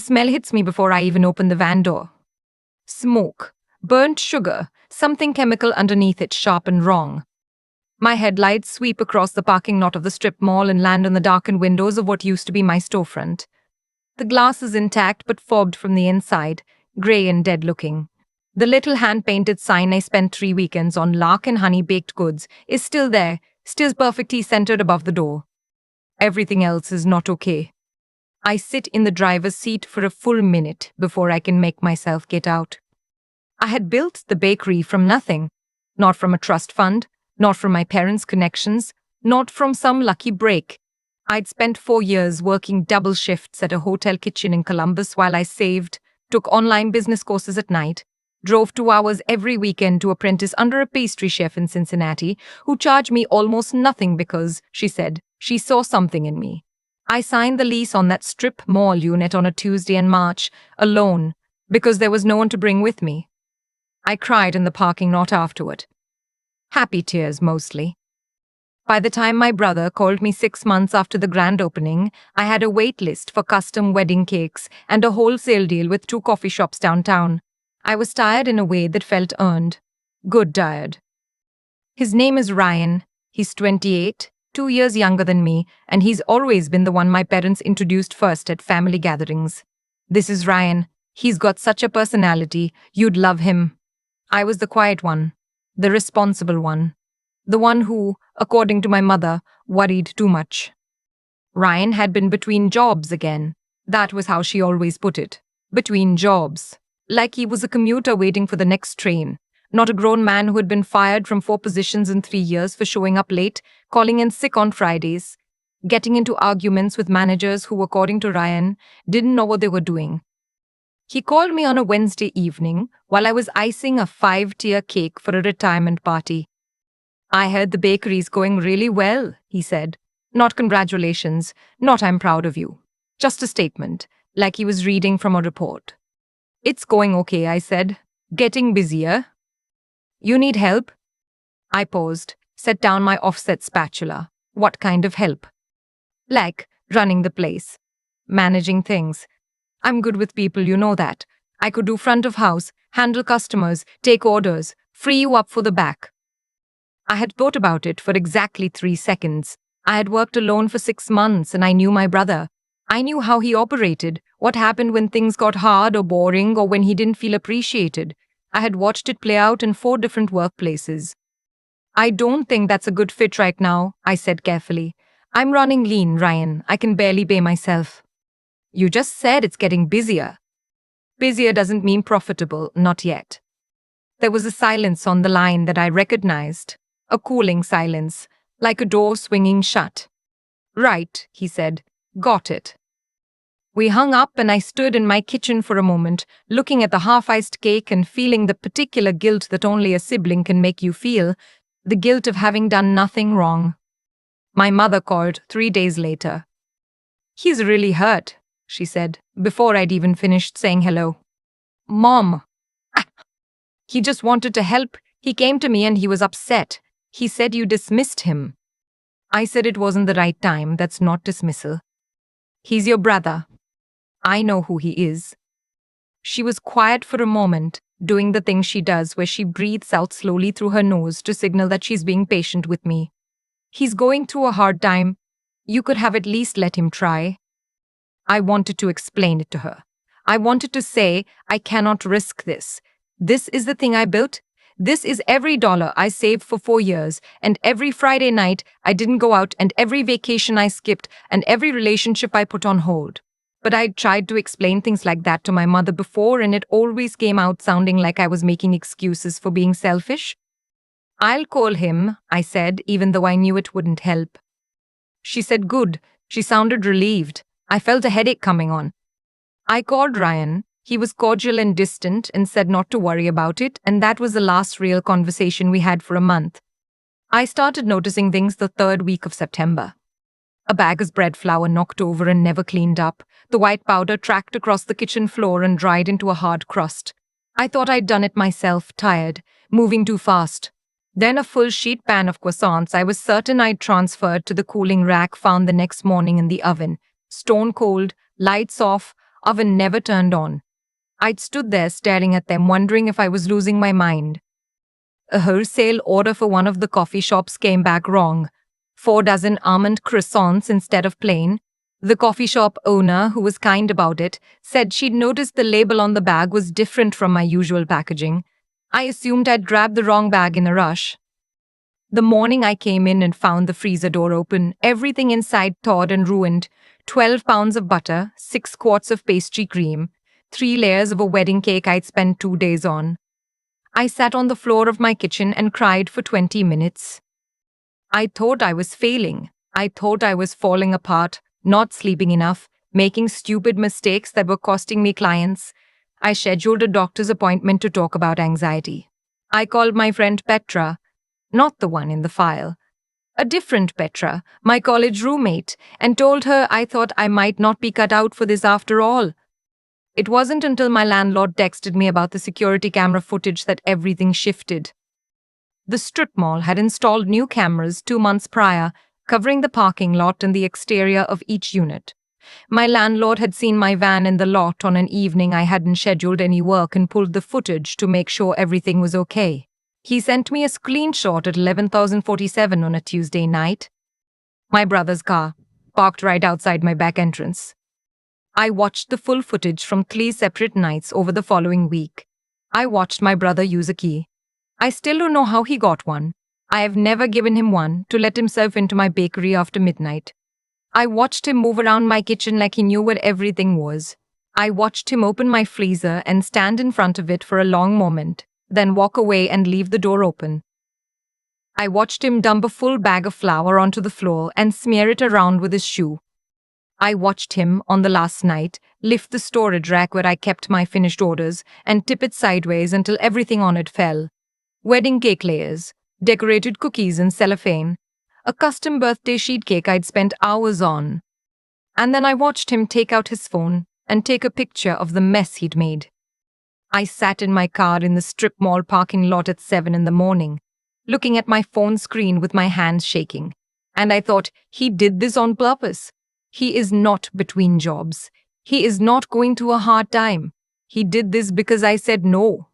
smell hits me before I even open the van door. Smoke, burnt sugar, something chemical underneath it, sharp and wrong. My headlights sweep across the parking lot of the strip mall and land on the darkened windows of what used to be my storefront. The glass is intact but fogged from the inside, grey and dead-looking. The little hand-painted sign I spent 3 weekends on lark and honey baked goods is still there, still perfectly centered above the door. Everything else is not okay. I sit in the driver's seat for a full minute before I can make myself get out. I had built the bakery from nothing, not from a trust fund, not from my parents' connections, not from some lucky break. I'd spent 4 years working double shifts at a hotel kitchen in Columbus while I saved, took online business courses at night, drove 2 hours every weekend to apprentice under a pastry chef in Cincinnati who charged me almost nothing because, she said, she saw something in me. I signed the lease on that strip mall unit on a Tuesday in March, alone, because there was no one to bring with me. I cried in the parking lot afterward. Happy tears, mostly. By the time my brother called me 6 months after the grand opening, I had a wait list for custom wedding cakes and a wholesale deal with 2 coffee shops downtown. I was tired in a way that felt earned. Good tired. His name is Ryan. He's 28, 2 years younger than me, and he's always been the one my parents introduced first at family gatherings. This is Ryan. He's got such a personality. You'd love him. I was the quiet one, the responsible one, the one who, according to my mother, worried too much. Ryan had been between jobs again. That was how she always put it. Between jobs. Like he was a commuter waiting for the next train, not a grown man who had been fired from 4 positions in 3 years for showing up late, calling in sick on Fridays, getting into arguments with managers who, according to Ryan, didn't know what they were doing. He called me on a Wednesday evening while I was icing a 5-tier cake for a retirement party. I heard the bakery's going really well, he said. Not congratulations, not I'm proud of you. Just a statement, like he was reading from a report. It's going okay, I said. Getting busier. You need help? I paused, set down my offset spatula. What kind of help? Like running the place. Managing things. I'm good with people, you know that. I could do front of house, handle customers, take orders, free you up for the back. I had thought about it for exactly 3 seconds. I had worked alone for 6 months and I knew my brother. I knew how he operated, what happened when things got hard or boring or when he didn't feel appreciated. I had watched it play out in 4 different workplaces. I don't think that's a good fit right now, I said carefully. I'm running lean, Ryan. I can barely pay myself. You just said it's getting busier. Busier doesn't mean profitable, not yet. There was a silence on the line that I recognized, a cooling silence, like a door swinging shut. Right, he said. Got it. We hung up and I stood in my kitchen for a moment, looking at the half-iced cake and feeling the particular guilt that only a sibling can make you feel, the guilt of having done nothing wrong. My mother called 3 days later. He's really hurt, she said, before I'd even finished saying hello. Mom. He just wanted to help. He came to me and he was upset. He said you dismissed him. I said it wasn't the right time. That's not dismissal. He's your brother. I know who he is. She was quiet for a moment, doing the thing she does where she breathes out slowly through her nose to signal that she's being patient with me. He's going through a hard time. You could have at least let him try. I wanted to explain it to her. I wanted to say, I cannot risk this. This is the thing I built. This is every dollar I saved for 4 years, and every Friday night I didn't go out, and every vacation I skipped, and every relationship I put on hold. But I'd tried to explain things like that to my mother before, and it always came out sounding like I was making excuses for being selfish. I'll call him, I said, even though I knew it wouldn't help. She said good. She sounded relieved. I felt a headache coming on. I called Ryan. He was cordial and distant and said not to worry about it, and that was the last real conversation we had for a month. I started noticing things the 3rd week of September. A bag of bread flour knocked over and never cleaned up. The white powder tracked across the kitchen floor and dried into a hard crust. I thought I'd done it myself, tired, moving too fast. Then a full sheet pan of croissants I was certain I'd transferred to the cooling rack found the next morning in the oven. Stone cold, lights off, Oven never turned on. I'd stood there staring at them, wondering if I was losing my mind. A wholesale order for one of the coffee shops came back wrong. 4 dozen almond croissants instead of plain. The coffee shop owner, who was kind about it, said she'd noticed the label on the bag was different from my usual packaging. I assumed I'd grabbed the wrong bag in a rush. The morning I came in and found the freezer door open, everything inside thawed and ruined. 12 pounds of butter, 6 quarts of pastry cream, 3 layers of a wedding cake I'd spent 2 days on. I sat on the floor of my kitchen and cried for 20 minutes. I thought I was failing. I thought I was falling apart, not sleeping enough, making stupid mistakes that were costing me clients. I scheduled a doctor's appointment to talk about anxiety. I called my friend Petra, not the one in the file, a different Petra, my college roommate, and told her I thought I might not be cut out for this after all. It wasn't until my landlord texted me about the security camera footage that everything shifted. The strip mall had installed new cameras 2 months prior, covering the parking lot and the exterior of each unit. My landlord had seen my van in the lot on an evening I hadn't scheduled any work and pulled the footage to make sure everything was okay. He sent me a screenshot at 11,047 on a Tuesday night. My brother's car, parked right outside my back entrance. I watched the full footage from 3 separate nights over the following week. I watched my brother use a key. I still don't know how he got one. I have never given him one to let himself into my bakery after midnight. I watched him move around my kitchen like he knew where everything was. I watched him open my freezer and stand in front of it for a long moment, then walk away and leave the door open. I watched him dump a full bag of flour onto the floor and smear it around with his shoe. I watched him, on the last night, lift the storage rack where I kept my finished orders and tip it sideways until everything on it fell. Wedding cake layers, decorated cookies in cellophane, a custom birthday sheet cake I'd spent hours on. And then I watched him take out his phone and take a picture of the mess he'd made. I sat in my car in the strip mall parking lot at 7 in the morning, looking at my phone screen with my hands shaking. And I thought, he did this on purpose. He is not between jobs. He is not going through a hard time. He did this because I said no.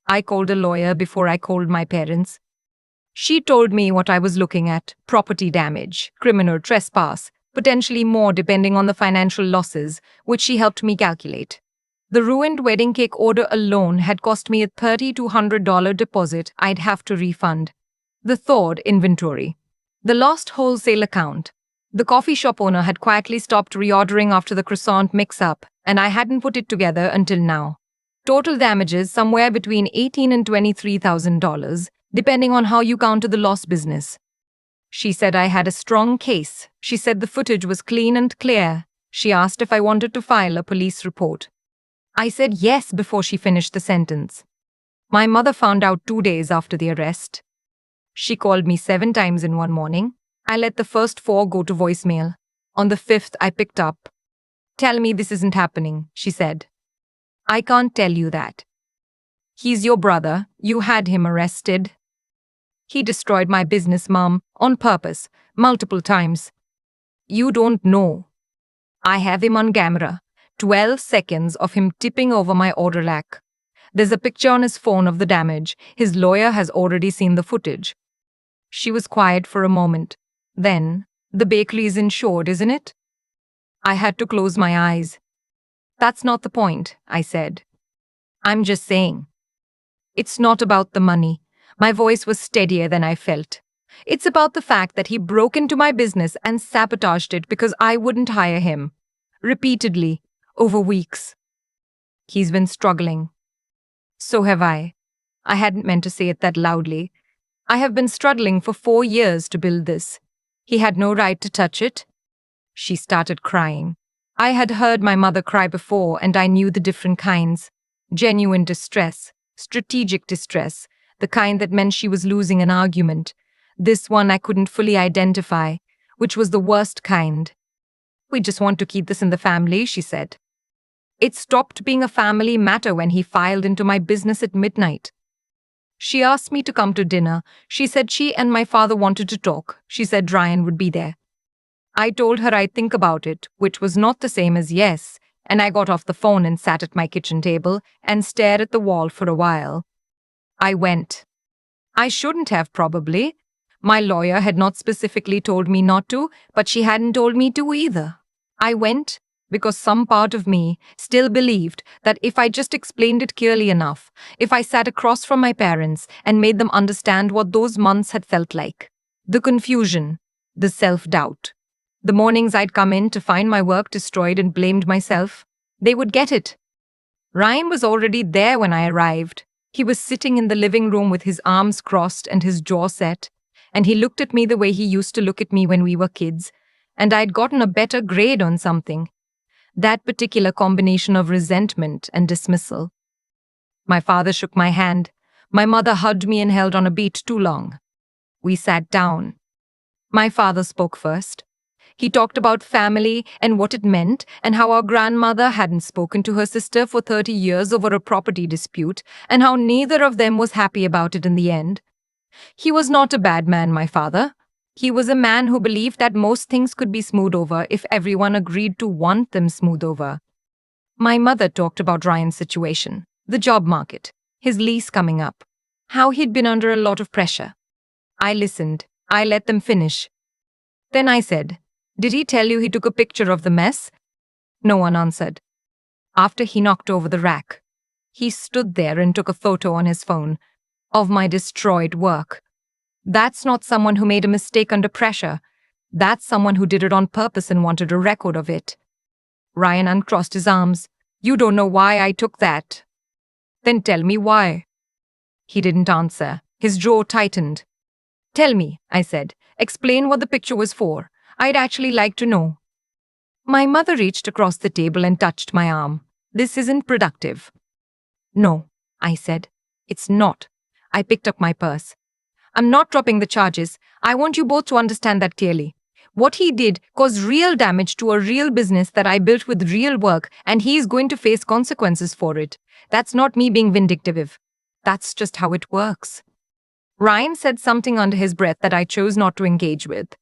I called a lawyer before I called my parents. She told me what I was looking at: property damage, criminal trespass, potentially more depending on the financial losses, which she helped me calculate. The ruined wedding cake order alone had cost me a $3,200 deposit I'd have to refund. The thawed inventory. The lost wholesale account. The coffee shop owner had quietly stopped reordering after the croissant mix-up, and I hadn't put it together until now. Total damages somewhere between $18,000 and $23,000, depending on how you counted the lost business. She said I had a strong case. She said the footage was clean and clear. She asked if I wanted to file a police report. I said yes before she finished the sentence. My mother found out 2 days after the arrest. She called me 7 times in one morning. I let the first 4 go to voicemail. On the 5th, I picked up. "Tell me this isn't happening," she said. "I can't tell you that. He's your brother. You had him arrested. He destroyed my business, Mom, on purpose, multiple times. You don't know. I have him on camera. 12 seconds of him tipping over my order rack. There's a picture on his phone of the damage. His lawyer has already seen the footage." She was quiet for a moment. Then, "The bakery is insured, isn't it?" I had to close my eyes. "That's not the point," I said. "I'm just saying. It's not about the money." My voice was steadier than I felt. "It's about the fact that he broke into my business and sabotaged it because I wouldn't hire him. Repeatedly, over weeks. He's been struggling. So have I. I hadn't meant to say it that loudly. I have been struggling for 4 years to build this. He had no right to touch it." She started crying. I had heard my mother cry before, and I knew the different kinds. Genuine distress, strategic distress, the kind that meant she was losing an argument. This one I couldn't fully identify, which was the worst kind. "We just want to keep this in the family," she said. "It stopped being a family matter when he filed into my business at midnight." She asked me to come to dinner. She said she and my father wanted to talk. She said Ryan would be there. I told her I'd think about it, which was not the same as yes, And I got off the phone and sat at my kitchen table and stared at the wall for a while. I went. I shouldn't have, probably. My lawyer had not specifically told me not to, but she hadn't told me to either. I went because some part of me still believed that if I just explained it clearly enough, if I sat across from my parents and made them understand what those months had felt like, the confusion, the self-doubt, the mornings I'd come in to find my work destroyed and blamed myself, they would get it. Ryan was already there when I arrived. He was sitting in the living room with his arms crossed and his jaw set, and he looked at me the way he used to look at me when we were kids, and I'd gotten a better grade on something. That particular combination of resentment and dismissal. My father shook my hand. My mother hugged me and held on a beat too long. We sat down. My father spoke first. He talked about family and what it meant, and how our grandmother hadn't spoken to her sister for 30 years over a property dispute, and how neither of them was happy about it in the end. He was not a bad man, my father. He was a man who believed that most things could be smoothed over if everyone agreed to want them smoothed over. My mother talked about Ryan's situation, the job market, his lease coming up, how he'd been under a lot of pressure. I listened. I let them finish. Then I said, "Did he tell you he took a picture of the mess?" No one answered. After he knocked over the rack, he stood there and took a photo on his phone of my destroyed work. That's not someone who made a mistake under pressure. That's someone who did it on purpose and wanted a record of it. Ryan uncrossed his arms. "You don't know why I took that." "Then tell me why." He didn't answer. His jaw tightened. "Tell me," I said. "Explain what the picture was for. I'd actually like to know." My mother reached across the table and touched my arm. "This isn't productive." "No," I said. "It's not." I picked up my purse. "I'm not dropping the charges. I want you both to understand that clearly. What he did caused real damage to a real business that I built with real work, and he's going to face consequences for it. That's not me being vindictive. That's just how it works." Ryan said something under his breath that I chose not to engage with.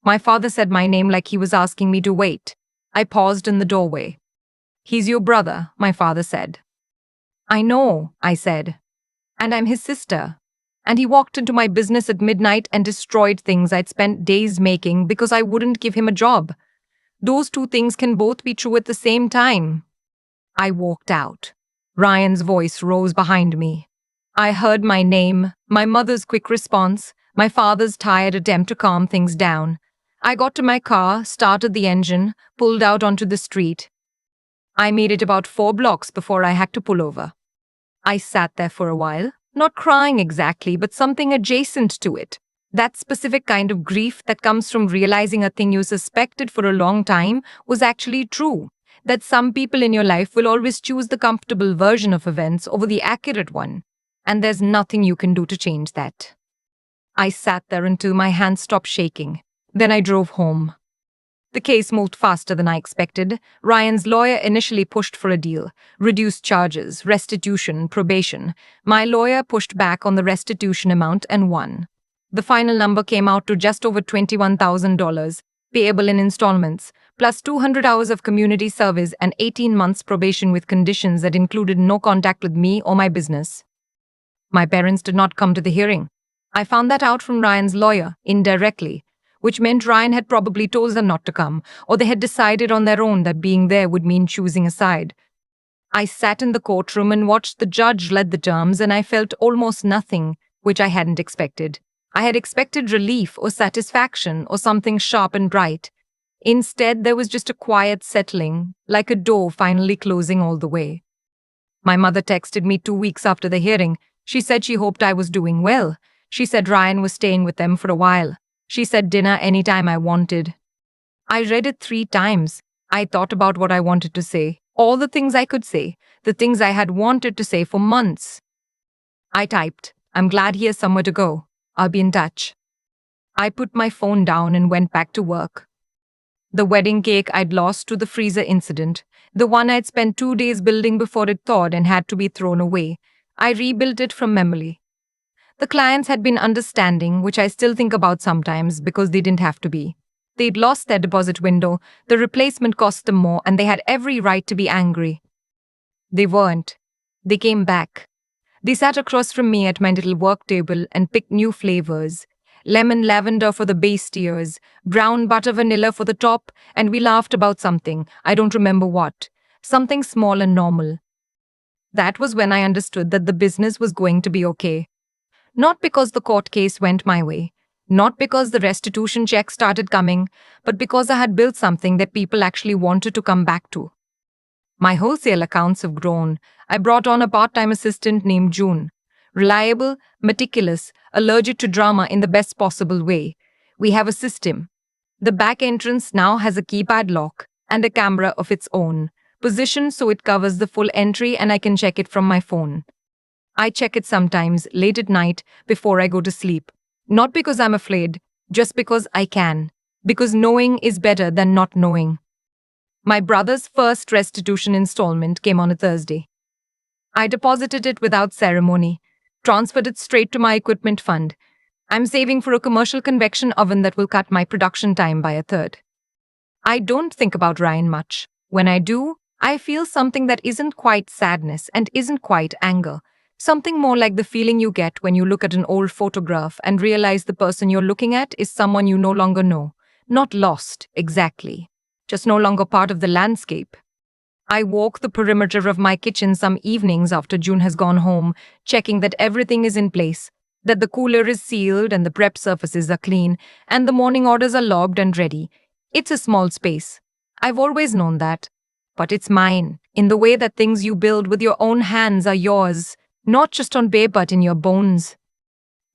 My father said my name like he was asking me to wait. I paused in the doorway. "He's your brother," my father said. "I know," I said. "And I'm his sister." And he walked into my business at midnight and destroyed things I'd spent days making because I wouldn't give him a job. Those two things can both be true at the same time. I walked out. Ryan's voice rose behind me. I heard my name, my mother's quick response, my father's tired attempt to calm things down. I got to my car, started the engine, pulled out onto the street. I made it about 4 blocks before I had to pull over. I sat there for a while. Not crying exactly, but something adjacent to it. That specific kind of grief that comes from realizing a thing you suspected for a long time was actually true. That some people in your life will always choose the comfortable version of events over the accurate one. And there's nothing you can do to change that. I sat there until my hands stopped shaking. Then I drove home. The case moved faster than I expected. Ryan's lawyer initially pushed for a deal, reduced charges, restitution, probation. My lawyer pushed back on the restitution amount and won. The final number came out to just over $21,000, payable in installments, plus 200 hours of community service and 18 months probation with conditions that included no contact with me or my business. My parents did not come to the hearing. I found that out from Ryan's lawyer, indirectly, which meant Ryan had probably told them not to come, or they had decided on their own that being there would mean choosing a side. I sat in the courtroom and watched the judge lead the terms, and I felt almost nothing, which I hadn't expected. I had expected relief or satisfaction or something sharp and bright. Instead, there was just a quiet settling, like a door finally closing all the way. My mother texted me 2 weeks after the hearing. She said she hoped I was doing well. She said Ryan was staying with them for a while. She said dinner anytime I wanted. I read it 3 times. I thought about what I wanted to say, all the things I could say, the things I had wanted to say for months. I typed, "I'm glad he has somewhere to go. I'll be in touch." I put my phone down and went back to work. The wedding cake I'd lost to the freezer incident, the one I'd spent 2 days building before it thawed and had to be thrown away, I rebuilt it from memory. The clients had been understanding, which I still think about sometimes because they didn't have to be. They'd lost their deposit window, the replacement cost them more, and they had every right to be angry. They weren't. They came back. They sat across from me at my little work table and picked new flavors. Lemon lavender for the base tiers, brown butter vanilla for the top, and we laughed about something, I don't remember what. Something small and normal. That was when I understood that the business was going to be okay. Not because the court case went my way, not because the restitution check started coming, but because I had built something that people actually wanted to come back to. My wholesale accounts have grown. I brought on a part-time assistant named June. Reliable, meticulous, allergic to drama in the best possible way. We have a system. The back entrance now has a keypad lock and a camera of its own, positioned so it covers the full entry and I can check it from my phone. I check it sometimes late at night before I go to sleep. Not because I'm afraid, just because I can. Because knowing is better than not knowing. My brother's first restitution installment came on a Thursday. I deposited it without ceremony, transferred it straight to my equipment fund. I'm saving for a commercial convection oven that will cut my production time by a third. I don't think about Ryan much. When I do, I feel something that isn't quite sadness and isn't quite anger. Something more like the feeling you get when you look at an old photograph and realize the person you're looking at is someone you no longer know. Not lost, exactly. Just no longer part of the landscape. I walk the perimeter of my kitchen some evenings after June has gone home, checking that everything is in place, that the cooler is sealed and the prep surfaces are clean, and the morning orders are logged and ready. It's a small space. I've always known that. But it's mine, in the way that things you build with your own hands are yours, not just on paper but in your bones.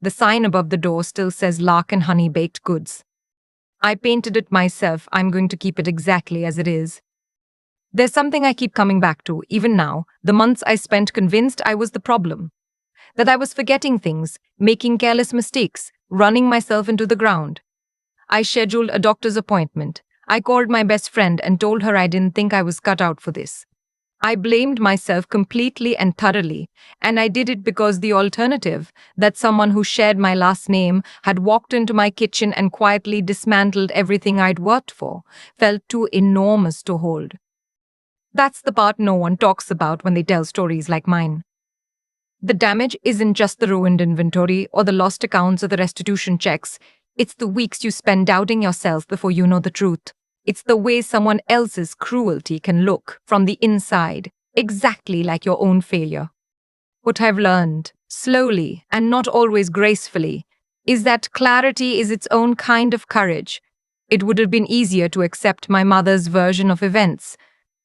The sign above the door still says Lark and Honey Baked Goods. I painted it myself. I'm going to keep it exactly as it is. There's something I keep coming back to, even now, the months I spent convinced I was the problem. That I was forgetting things, making careless mistakes, running myself into the ground. I scheduled a doctor's appointment. I called my best friend and told her I didn't think I was cut out for this. I blamed myself completely and thoroughly, and I did it because the alternative, that someone who shared my last name had walked into my kitchen and quietly dismantled everything I'd worked for, felt too enormous to hold. That's the part no one talks about when they tell stories like mine. The damage isn't just the ruined inventory or the lost accounts or the restitution checks. It's the weeks you spend doubting yourself before you know the truth. It's the way someone else's cruelty can look from the inside, exactly like your own failure. What I've learned, slowly and not always gracefully, is that clarity is its own kind of courage. It would have been easier to accept my mother's version of events.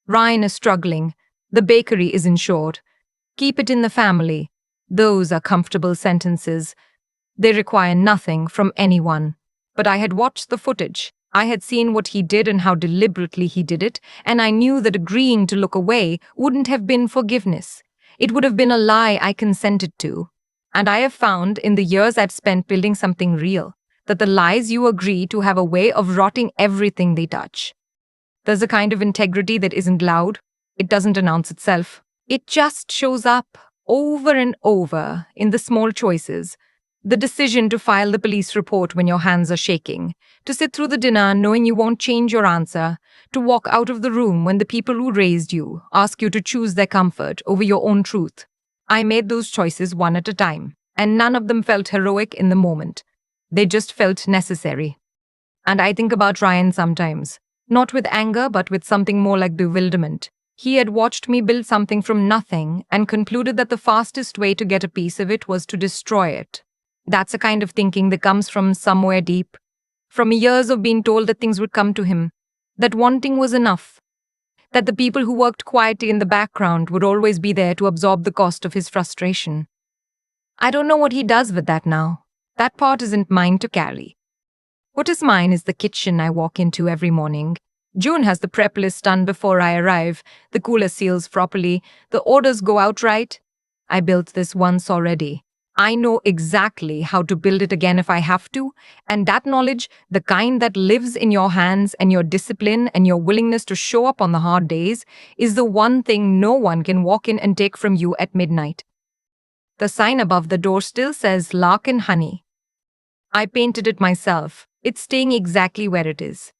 Ryan is struggling. The bakery is insured. Keep it in the family. Those are comfortable sentences. They require nothing from anyone. But I had watched the footage. I had seen what he did and how deliberately he did it, and I knew that agreeing to look away wouldn't have been forgiveness. It would have been a lie I consented to. And I have found, in the years I've spent building something real, that the lies you agree to have a way of rotting everything they touch. There's a kind of integrity that isn't loud. It doesn't announce itself. It just shows up over and over in the small choices. The decision to file the police report when your hands are shaking, to sit through the dinner knowing you won't change your answer, to walk out of the room when the people who raised you ask you to choose their comfort over your own truth. I made those choices one at a time, and none of them felt heroic in the moment. They just felt necessary. And I think about Ryan sometimes, not with anger but with something more like bewilderment. He had watched me build something from nothing and concluded that the fastest way to get a piece of it was to destroy it. That's a kind of thinking that comes from somewhere deep, from years of being told that things would come to him, that wanting was enough, that the people who worked quietly in the background would always be there to absorb the cost of his frustration. I don't know what he does with that now. That part isn't mine to carry. What is mine is the kitchen I walk into every morning. June has the prep list done before I arrive, the cooler seals properly, the orders go out right. I built this once already. I know exactly how to build it again if I have to, and that knowledge, the kind that lives in your hands and your discipline and your willingness to show up on the hard days, is the one thing no one can walk in and take from you at midnight. The sign above the door still says Lark and Honey. I painted it myself. It's staying exactly where it is.